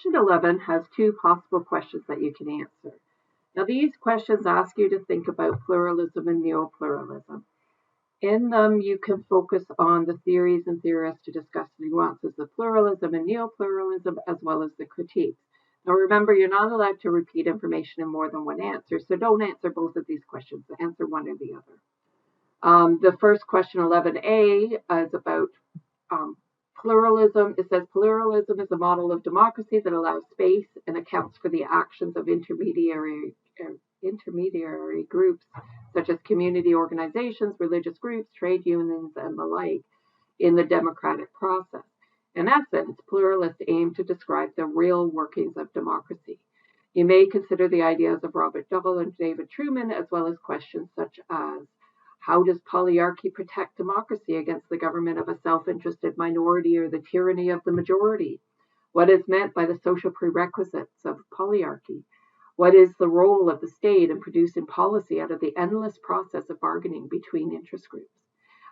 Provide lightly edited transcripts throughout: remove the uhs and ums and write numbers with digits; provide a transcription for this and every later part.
question 11 has two possible questions that you can answer. Now, these questions ask you to think about pluralism and neo-pluralism. In them, you can focus on the theories and theorists to discuss the nuances of pluralism and neo-pluralism, as well as the critiques. Now, remember, you're not allowed to repeat information in more than one answer, so don't answer both of these questions. Answer one or the other. The first question, 11A, is about pluralism. It says pluralism is a model of democracy that allows space and accounts for the actions of intermediary groups, such as community organizations, religious groups, trade unions, and the like, in the democratic process. In essence, pluralists aim to describe the real workings of democracy. You may consider the ideas of Robert Dole and David Truman, as well as questions such as, how does polyarchy protect democracy against the government of a self-interested minority or the tyranny of the majority? What is meant by the social prerequisites of polyarchy? What is the role of the state in producing policy out of the endless process of bargaining between interest groups?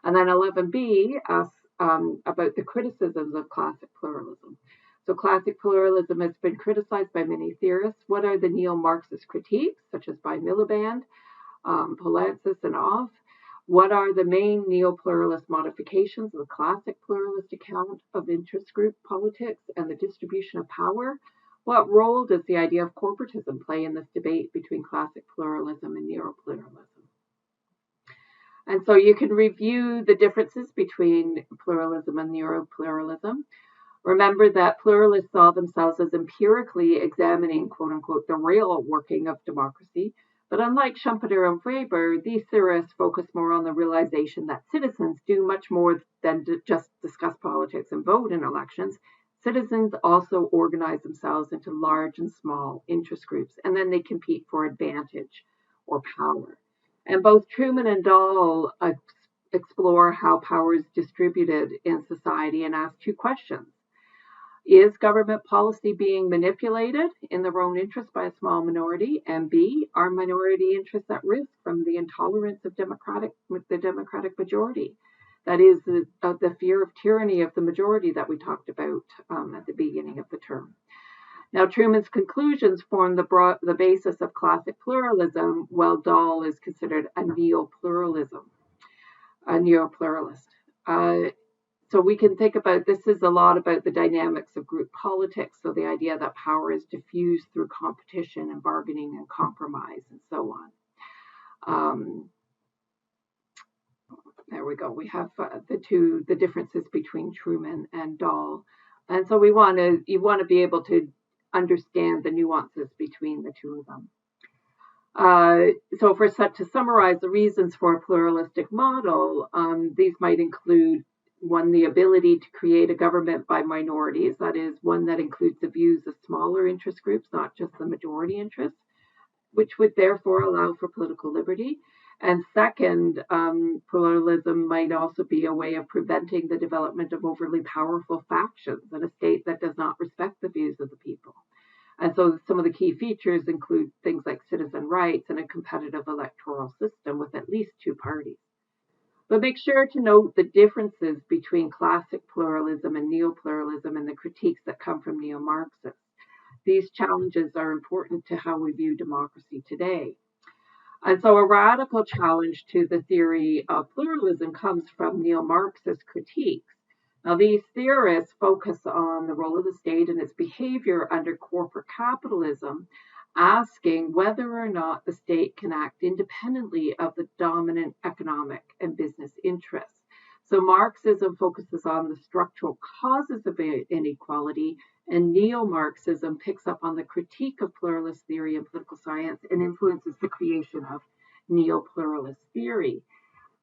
And then 11B asks about the criticisms of classic pluralism. So classic pluralism has been criticized by many theorists. What are the neo-Marxist critiques, such as by Miliband, Polantzis, and Off? What are the main neo-pluralist modifications of the classic pluralist account of interest group politics and the distribution of power? What role does the idea of corporatism play in this debate between classic pluralism and neo-pluralism? And so you can review the differences between pluralism and neo-pluralism. Remember that pluralists saw themselves as empirically examining, quote unquote, the real working of democracy. But unlike Schumpeter and Weber, these theorists focus more on the realization that citizens do much more than just discuss politics and vote in elections. Citizens also organize themselves into large and small interest groups, and then they compete for advantage or power. And both Truman and Dole explore how power is distributed in society and ask two questions. Is government policy being manipulated in their own interest by a small minority? And B, are minority interests at risk from the intolerance of the democratic majority? That is the fear of tyranny of the majority that we talked about at the beginning of the term. Now, Truman's conclusions form the basis of classic pluralism, while Dole is considered a neo-pluralist. So we can think about, this is a lot about the dynamics of group politics, so the idea that power is diffused through competition and bargaining and compromise and so on. There we go. We have the differences between Truman and Dole. And so you want to be able to understand the nuances between the two of them. So to summarize the reasons for a pluralistic model, these might include, one, the ability to create a government by minorities, that is, one that includes the views of smaller interest groups, not just the majority interests, which would therefore allow for political liberty. And second, pluralism might also be a way of preventing the development of overly powerful factions in a state that does not respect the views of the people. And so some of the key features include things like citizen rights and a competitive electoral system with at least two parties. But make sure to note the differences between classic pluralism and neo-pluralism and the critiques that come from neo-Marxists. These challenges are important to how we view democracy today. And so a radical challenge to the theory of pluralism comes from neo-Marxist critiques. Now, these theorists focus on the role of the state and its behavior under corporate capitalism, asking whether or not the state can act independently of the dominant economic and business interests. So Marxism focuses on the structural causes of inequality, and neo-Marxism picks up on the critique of pluralist theory and political science and influences the creation of neo-pluralist theory.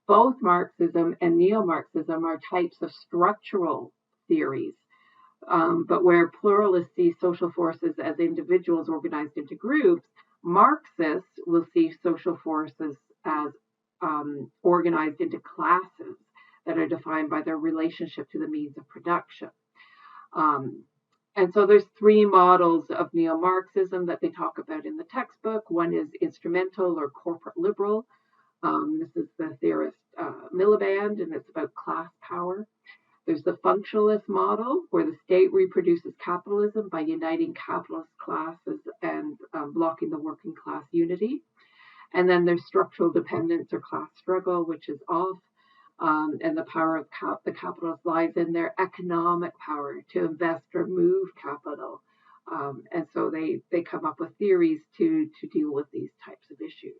Both Marxism and neo-Marxism are types of structural theories, but where pluralists see social forces as individuals organized into groups, Marxists will see social forces as organized into classes that are defined by their relationship to the means of production. And so there's three models of neo-Marxism that they talk about in the textbook. One is instrumental or corporate liberal. This is the theorist Miliband, and it's about class power. There's the functionalist model, where the state reproduces capitalism by uniting capitalist classes and blocking the working class unity. And then there's structural dependence or class struggle, which is off. And the power of the capitalist lies in their economic power to invest or move capital. And so they come up with theories to deal with these types of issues.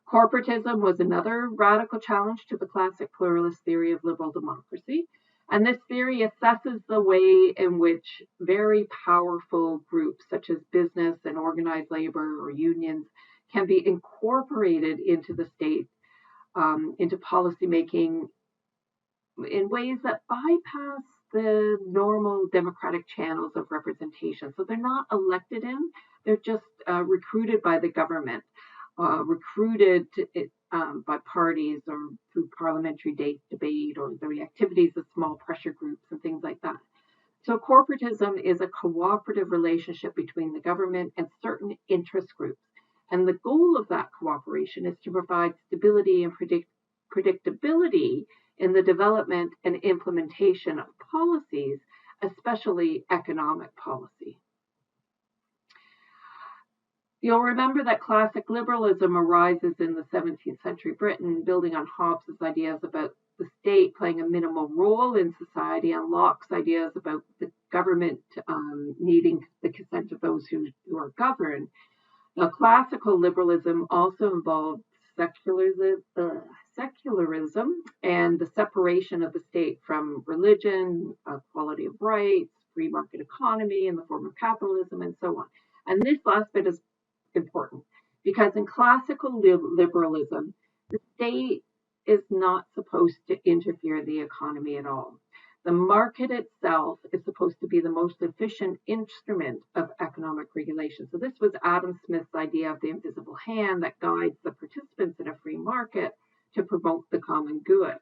Corporatism was another radical challenge to the classic pluralist theory of liberal democracy. And this theory assesses the way in which very powerful groups, such as business and organized labor or unions, can be incorporated into the state, into policymaking in ways that bypass the normal democratic channels of representation. So they're not elected in, they're just recruited by the government, recruited by parties or through parliamentary debate or the activities of small pressure groups and things like that. So corporatism is a cooperative relationship between the government and certain interest groups. And the goal of that cooperation is to provide stability and predictability in the development and implementation of policies, especially economic policy. You'll remember that classic liberalism arises in the 17th century Britain, building on Hobbes's ideas about the state playing a minimal role in society, and Locke's ideas about the government needing the consent of those who are governed. Now, classical liberalism also involved secularism and the separation of the state from religion, equality of rights, free market economy in the form of capitalism, and so on. And this last bit is important because in classical liberalism, the state is not supposed to interfere in the economy at all. The market itself is supposed to be the most efficient instrument of economic regulation. So this was Adam Smith's idea of the invisible hand that guides the participants in a free market to promote the common good.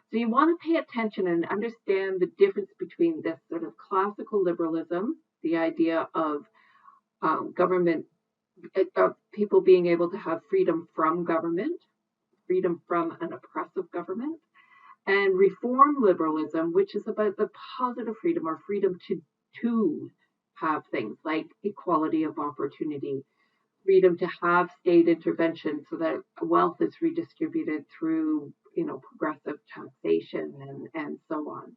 So you want to pay attention and understand the difference between this sort of classical liberalism, the idea of government, of people being able to have freedom from government, freedom from an oppressive government, and reform liberalism, which is about the positive freedom or freedom to have things like equality of opportunity, freedom to have state intervention so that wealth is redistributed through, progressive taxation and so on.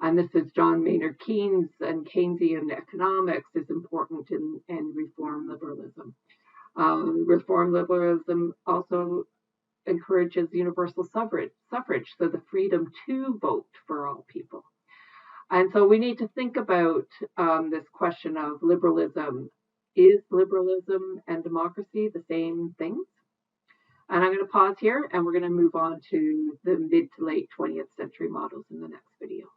And this is John Maynard Keynes, and Keynesian economics is important in reform liberalism. Reform liberalism also encourages universal suffrage, so the freedom to vote for all people. And so we need to think about this question of liberalism. Is liberalism and democracy the same things? And I'm going to pause here, and we're going to move on to the mid to late 20th century models in the next video.